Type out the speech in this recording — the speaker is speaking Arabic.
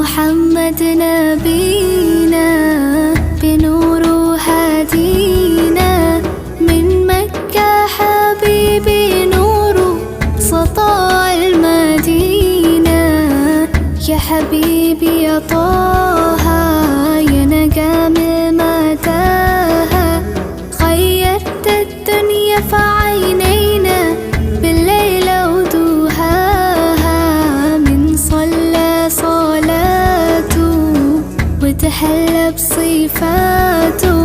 محمد نبينا بنور هادينا، من مكة حبيبي نور سطاع المدينة. يا حبيبي يا طه يا نجم مداها، خيرت الدنيا في عينينا بالليل ودوهاها. من صلى صلاته وتحلى بصفاته